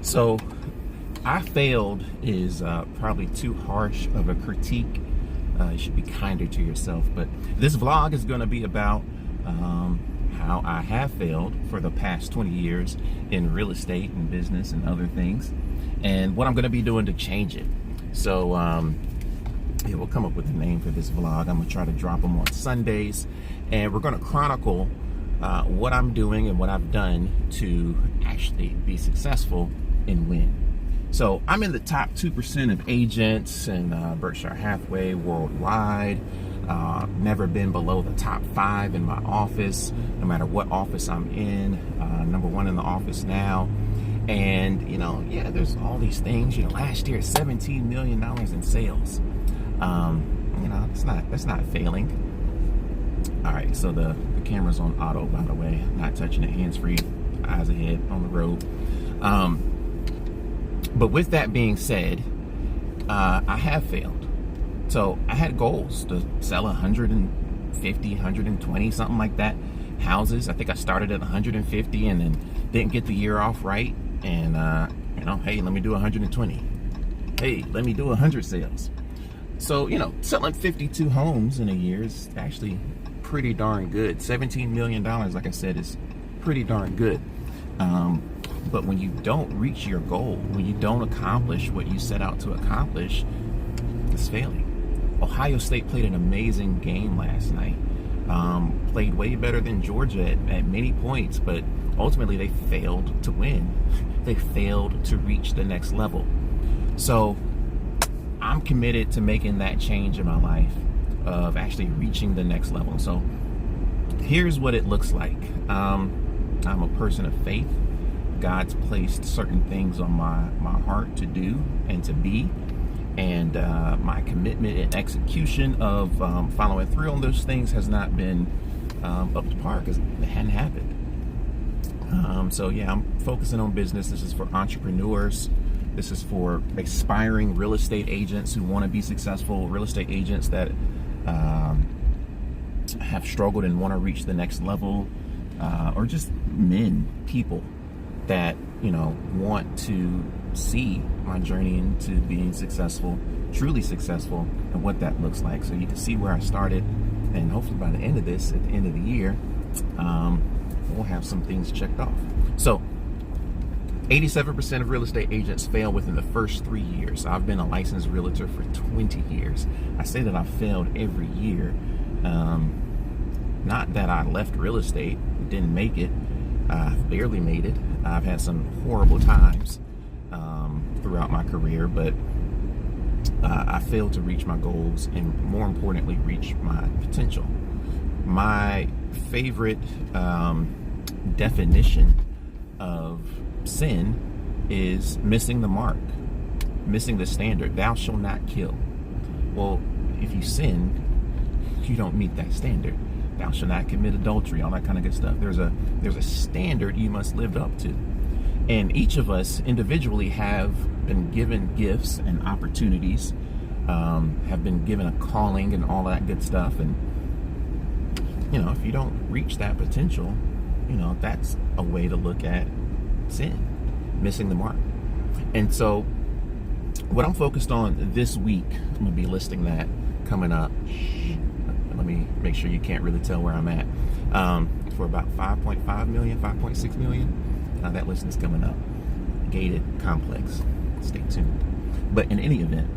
So, I failed is probably too harsh of a critique. You should be kinder to yourself. But this vlog is going to be about how I have failed for the past 20 years in real estate and business and other things, and what I'm going to be doing to change it. So, yeah, we'll come up with a name for this vlog. I'm going to try to drop them on Sundays, and we're going to chronicle what I'm doing and what I've done to actually be successful and win. So I'm in the top 2% of agents in Berkshire Hathaway worldwide. Never been below the top 5 in my office, no matter what office I'm in. Number 1 in the office now. And, yeah, there's all these things. Last year, $17 million in sales. That's not failing. All right, so the camera's on auto, by the way. Not touching it, hands-free, eyes ahead on the road. But with that being said, I have failed. So I had goals to sell 150, 120, something like that, houses. I think I started at 150 and then didn't get the year off right. And, hey, let me do 120. Hey, let me do 100 sales. So, selling 52 homes in a year is actually pretty darn good. $17 million, like I said, is pretty darn good. But when you don't reach your goal, when you don't accomplish what you set out to accomplish, it's failing. Ohio State played an amazing game last night. Played way better than Georgia at many points, but ultimately they failed to win. They failed to reach the next level. So I'm committed to making that change in my life, of actually reaching the next level. So here's what it looks like. I'm a person of faith. God's placed certain things on my heart to do and to be, and my commitment and execution of following through on those things has not been up to par because it hadn't happened. So yeah, I'm focusing on business. This is for entrepreneurs. This is for aspiring real estate agents who want to be successful, real estate agents that have struggled and want to reach the next level, or just people that want to see my journey into being successful, truly successful, and what that looks like. So you can see where I started, and hopefully by the end of this, at the end of the year, we'll have some things checked off. So 87% of real estate agents fail within the first 3 years. I've been a licensed realtor for 20 years. I say that I've failed every year. Not that I left real estate, didn't make it. I've barely made it. I've had some horrible times throughout my career, but I failed to reach my goals and, more importantly, reach my potential. My favorite definition of sin is missing the mark, missing the standard. Thou shalt not kill. Well, if you sin, you don't meet that standard. Thou shalt not commit adultery, all that kind of good stuff. There's a standard you must live up to. And each of us individually have been given gifts and opportunities, have been given a calling and all that good stuff. And, if you don't reach that potential, that's a way to look at sin, missing the mark. And so what I'm focused on this week, I'm going to be listing that coming up. Let me make sure you can't really tell where I'm at. For about 5.5 million, 5.6 million. That list is coming up. Gated complex. Stay tuned. But in any event,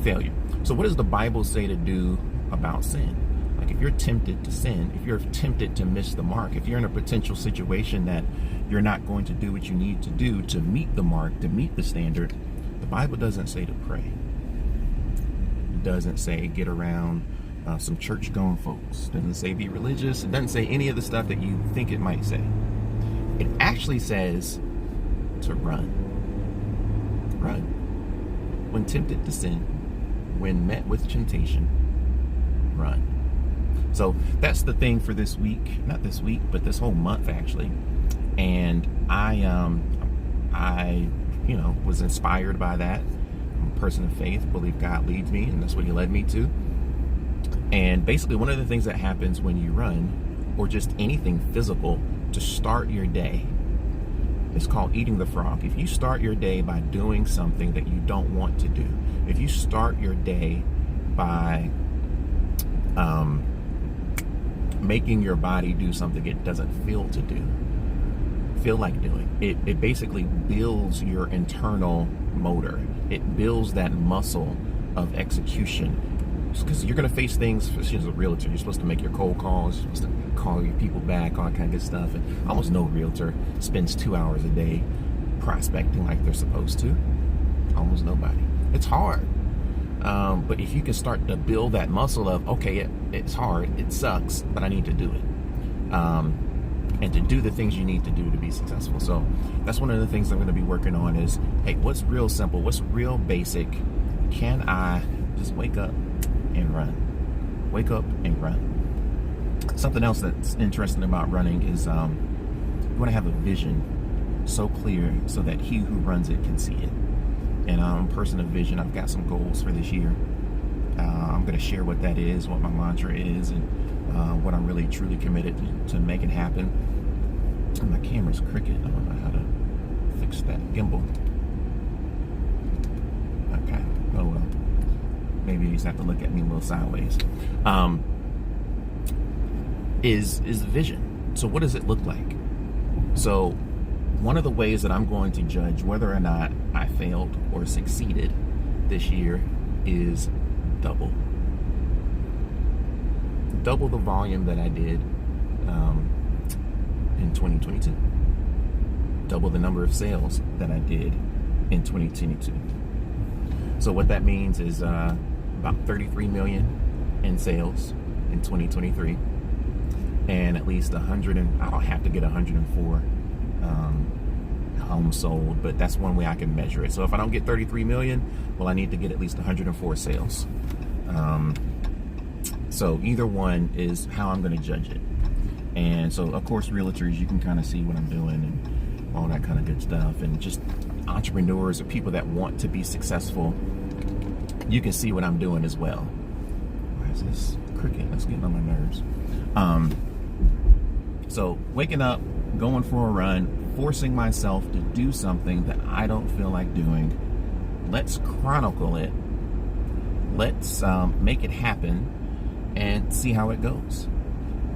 failure. So what does the Bible say to do about sin? Like, if you're tempted to sin, if you're tempted to miss the mark, if you're in a potential situation that you're not going to do what you need to do to meet the mark, to meet the standard, the Bible doesn't say to pray. It doesn't say get around some church-going folks. It doesn't say be religious. It doesn't say any of the stuff that you think it might say. It actually says to run. Run. When tempted to sin, when met with temptation, run. So that's the thing for this week. Not this week, but this whole month, actually. And I was inspired by that. I'm a person of faith, believe God leads me, and that's what he led me to. And basically, one of the things that happens when you run or just anything physical to start your day. It's called eating the frog. If you start your day by doing something that you don't want to do, if you start your day by making your body do something it doesn't feel like doing, it basically builds your internal motor. It builds that muscle of execution, because you're going to face things, especially as a realtor. You're supposed to make your cold calls, you're supposed to call your people back, all that kind of good stuff. And almost no realtor spends 2 hours a day prospecting like they're supposed to. Almost nobody. It's hard. But if you can start to build that muscle of, okay, it's hard, it sucks, but I need to do it. And to do the things you need to do to be successful. So that's one of the things I'm going to be working on is, hey, what's real simple? What's real basic? Can I just wake up and run? Wake up and run. Something else that's interesting about running is you want to have a vision so clear so that he who runs it can see it. And I'm a person of vision. I've got some goals for this year. I'm going to share what that is, what my mantra is, and what I'm really truly committed to making happen. And my camera's crooked. I don't know how to fix that gimbal. Okay. Oh well. Maybe you just have to look at me a little sideways. Is the vision. So what does it look like? So one of the ways that I'm going to judge whether or not I failed or succeeded this year is double the volume that I did in 2022. Double the number of sales that I did in 2022. So what that means is about 33 million in sales in 2023, and at least 100, and I don't have to get 104 homes sold, but that's one way I can measure it. So if I don't get 33 million, well, I need to get at least 104 sales. So either one is how I'm going to judge it. And so, of course, realtors, you can kind of see what I'm doing and all that kind of good stuff. And just entrepreneurs or people that want to be successful, you can see what I'm doing as well. Why is this cricket? That's getting on my nerves. So waking up, going for a run, forcing myself to do something that I don't feel like doing. Let's chronicle it. Let's make it happen and see how it goes.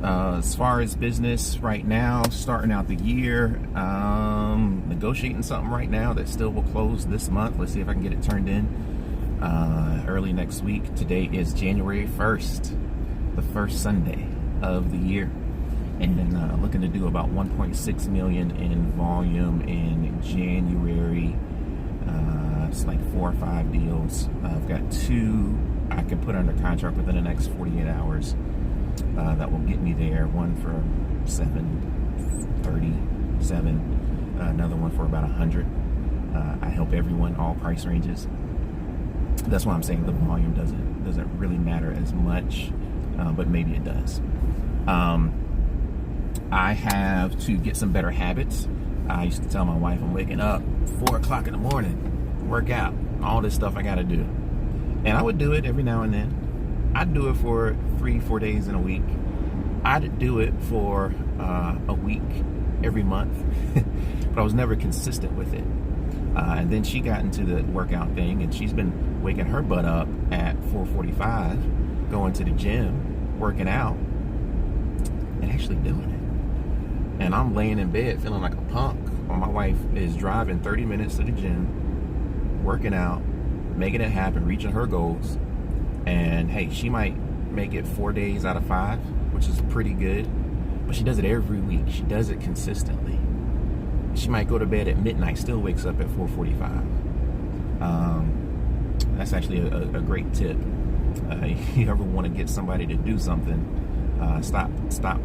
As far as business right now, starting out the year, negotiating something right now that still will close this month. Let's see if I can get it turned in early next week. Today is January 1st, the first Sunday of the year. And then looking to do about 1.6 million in volume in January. It's like 4 or 5 deals. I've got 2 I can put under contract within the next 48 hours. That will get me there. One for 737, another one for about 100. I help everyone, all price ranges. That's why I'm saying the volume doesn't really matter as much, but maybe it does. I have to get some better habits. I used to tell my wife I'm waking up 4 o'clock in the morning, work out, all this stuff I got to do. And I would do it every now and then. I'd do it for 3-4 days in a week. I'd do it for a week every month, but I was never consistent with it. And then she got into the workout thing, and she's been waking her butt up at 4:45, going to the gym, working out, and actually doing it. And I'm laying in bed feeling like a punk while my wife is driving 30 minutes to the gym, working out, making it happen, reaching her goals. And hey, she might make it 4 days out of 5, which is pretty good, but she does it every week. She does it consistently. She might go to bed at midnight, still wakes up at 4:45. That's actually a great tip. If you ever want to get somebody to do something, stop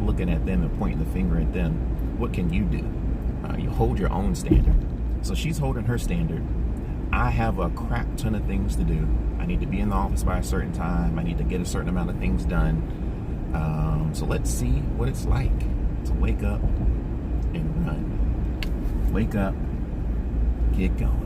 looking at them and pointing the finger at them. What can you do? You hold your own standard. So she's holding her standard. I have a crap ton of things to do. I need to be in the office by a certain time. I need to get a certain amount of things done. So let's see what it's like to wake up and run. Wake up, get going.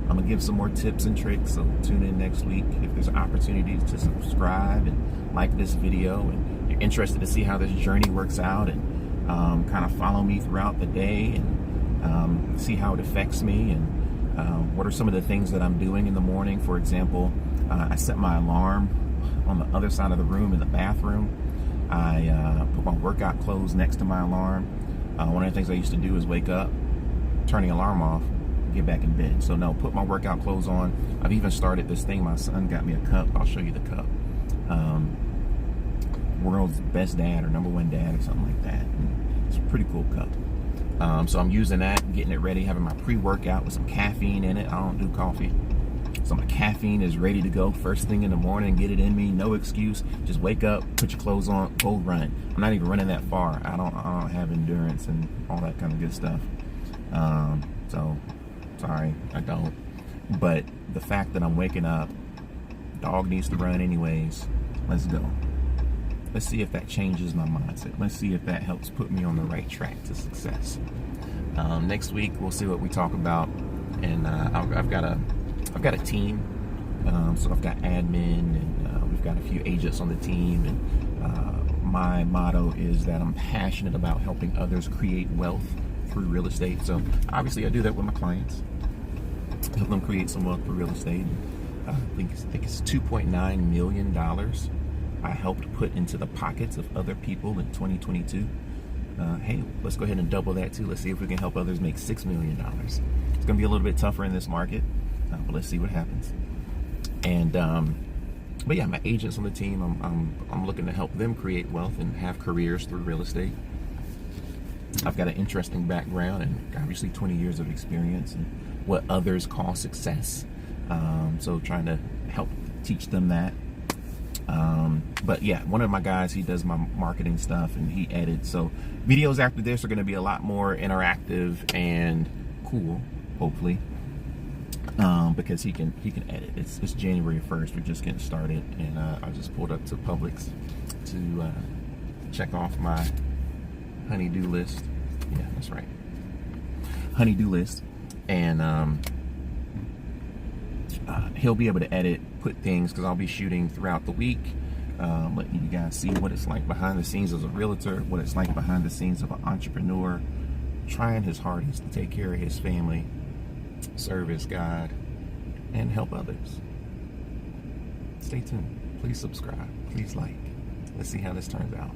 I'm gonna give some more tips and tricks, so tune in next week. If there's opportunities to subscribe and like this video, and you're interested to see how this journey works out and kind of follow me throughout the day and see how it affects me and what are some of the things that I'm doing in the morning. For example, I set my alarm on the other side of the room in the bathroom. I put my workout clothes next to my alarm. One of the things I used to do is wake up, turn the alarm off, get back in bed. So no, put my workout clothes on. I've even started this thing. My son got me a cup. I'll show you the cup. World's best dad or #1 dad or something like that. And it's a pretty cool cup. So I'm using that, getting it ready, having my pre-workout with some caffeine in it. I don't do coffee. So my caffeine is ready to go first thing in the morning, get it in me, no excuse. Just wake up, put your clothes on, go run. I'm not even running that far. I don't have endurance and all that kind of good stuff. So sorry, I don't. But the fact that I'm waking up, dog needs to run anyways. Let's go. Let's see if that changes my mindset. Let's see if that helps put me on the right track to success. Next week we'll see what we talk about, and I've got a team. So I've got admin, and we've got a few agents on the team, and my motto is that I'm passionate about helping others create wealth through real estate. So obviously I do that with my clients, help them create some wealth through real estate. I think it's $2.9 million I helped put into the pockets of other people in 2022. Hey, let's go ahead and double that too. Let's see if we can help others make $6 million. It's gonna be a little bit tougher in this market, but let's see what happens. And but yeah, my agents on the team, I'm looking to help them create wealth and have careers through real estate. I've got an interesting background and obviously 20 years of experience in what others call success. So trying to help teach them that. But yeah, one of my guys, he does my marketing stuff and he edits. So videos after this are going to be a lot more interactive and cool, hopefully, because he can edit. It's January 1st. We're just getting started, and I just pulled up to Publix to check off my honey-do list. Yeah, that's right, honey-do list, and he'll be able to edit, put things, because I'll be shooting throughout the week, letting you guys see what it's like behind the scenes as a realtor, what it's like behind the scenes of an entrepreneur, trying his hardest to take care of his family, service God, and help others. Stay tuned. Please subscribe. Please like. Let's see how this turns out.